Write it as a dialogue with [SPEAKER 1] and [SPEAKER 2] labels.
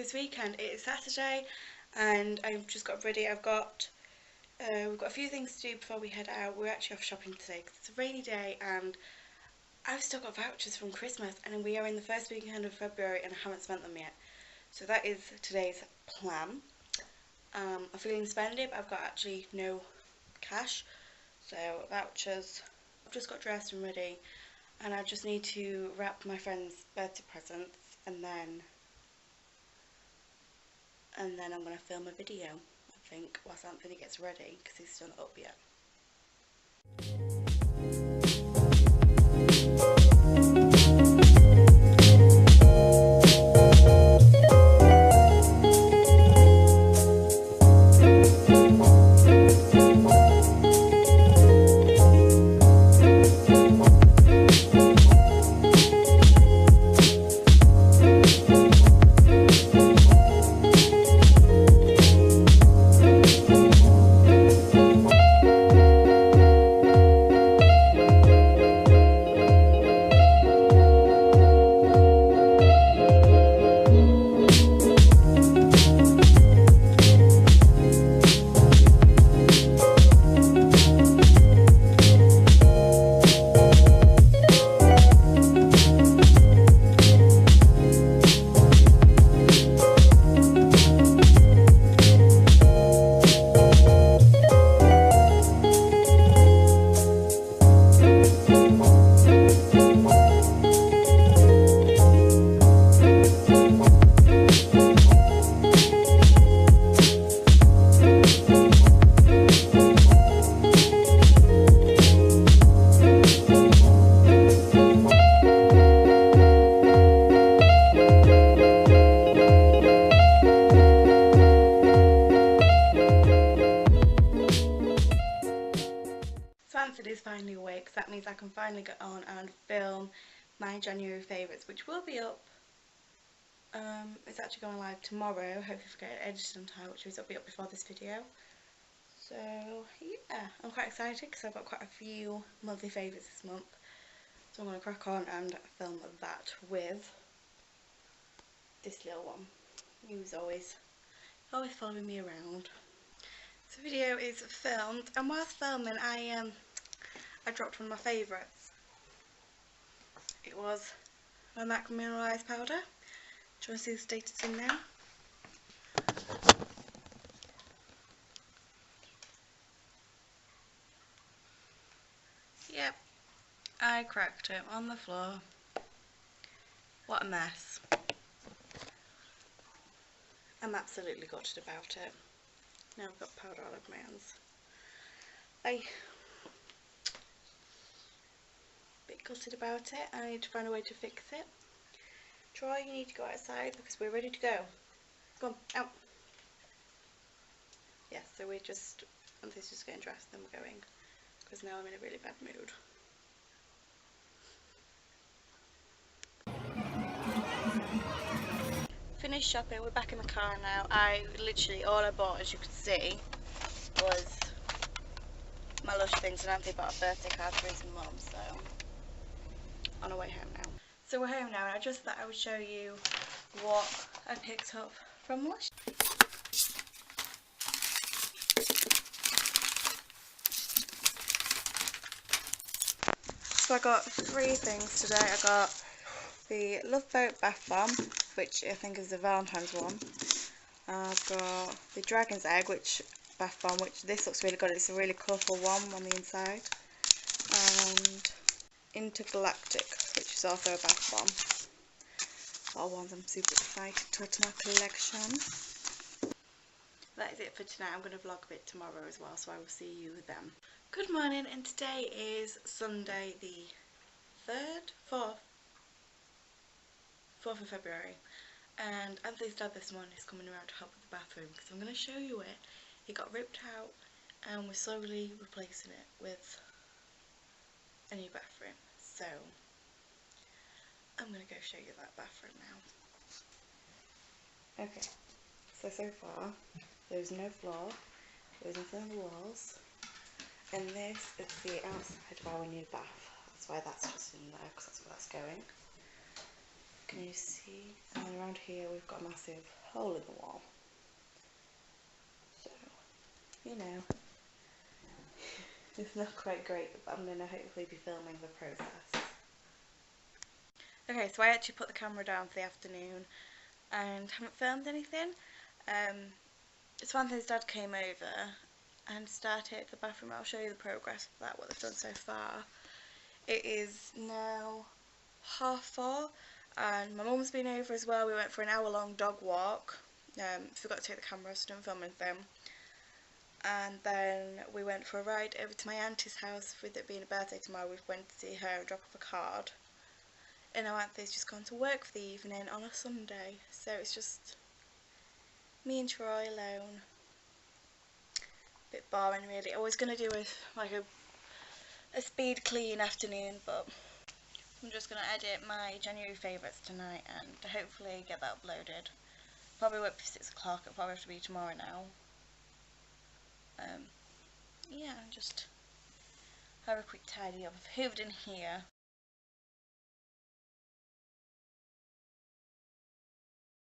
[SPEAKER 1] this weekend. It is Saturday and I've just got ready. We've got a few things to do before we head out. We're actually off shopping today because it's a rainy day and I've still got vouchers from Christmas, and we are in the first weekend of February and I haven't spent them yet. So that is today's plan. I'm feeling spendy, but I've got actually no cash. So vouchers. I've just got dressed and ready, and I just need to wrap my friend's birthday presents, and then I'm going to film a video, I think, whilst Anthony gets ready because he's still not up yet. Is finally awake, so that means I can finally get on and film my January favourites, which will be up. It's actually going live tomorrow. Hopefully if I get it edited on time, which means it'll be up before this video. So yeah, I'm quite excited because I've got quite a few monthly favourites this month. So I'm going to crack on and film that with this little one, who's always following me around. So the video is filmed, and whilst filming I dropped one of my favourites. It was my MAC Mineralize powder. Do you want to see the status in now? Yep, I cracked it on the floor. What a mess. I'm absolutely gutted about it. Now I've got powder all over my hands. Bit gutted about it. I need to find a way to fix it. Troy, you need to go outside because we're ready to go. Come on, out. Yeah, so Anthony's just getting dressed and then we're going, because now I'm in a really bad mood. Finished shopping, we're back in the car now. All I bought, as you can see, was my Lush things, and Anthony bought a birthday card for his mum, so on our way home now. So we're home now, and I just thought I would show you what I picked up from Lush. So I got 3 things today. I got the Love Boat Bath Bomb, which I think is the Valentine's one. I've got the Dragon's Egg Bath Bomb, which this looks really good. It's a really colourful one on the inside. And Intergalactic, which is also a bath bomb. All ones I'm super excited to add to my collection. That is it for tonight. I'm going to vlog a bit tomorrow as well, so I will see you then. Good morning, and today is Sunday the 4th of February, and Anthony's dad this morning is coming around to help with the bathroom, because I'm going to show you it. It got ripped out and we're slowly replacing it with a new bathroom, so I'm going to go show you that bathroom now. Okay, so far there's no floor, there's nothing on the walls, and this is the outside of our new bath. That's why that's just in there, because that's where that's going. Can you see? And then around here we've got a massive hole in the wall. So, you know, it's not quite great, but I'm going to hopefully be filming the process. Okay, so I actually put the camera down for the afternoon and haven't filmed anything. Samantha's dad came over and started the bathroom. I'll show you the progress of that, what they've done so far. It is now 4:30 and my mum's been over as well. We went for an hour-long dog walk. Forgot to take the camera, so didn't film anything. And then we went for a ride over to my auntie's house. With it being a birthday tomorrow, we went to see her and drop off a card. And now Auntie's just gone to work for the evening on a Sunday, so it's just me and Troy alone. Bit boring really. I was going to do a speed clean afternoon, but I'm just going to edit my January favourites tonight and hopefully get that uploaded. Probably won't be 6 o'clock, it'll probably have to be tomorrow now. Yeah, just have a quick tidy up. I've hooved in here,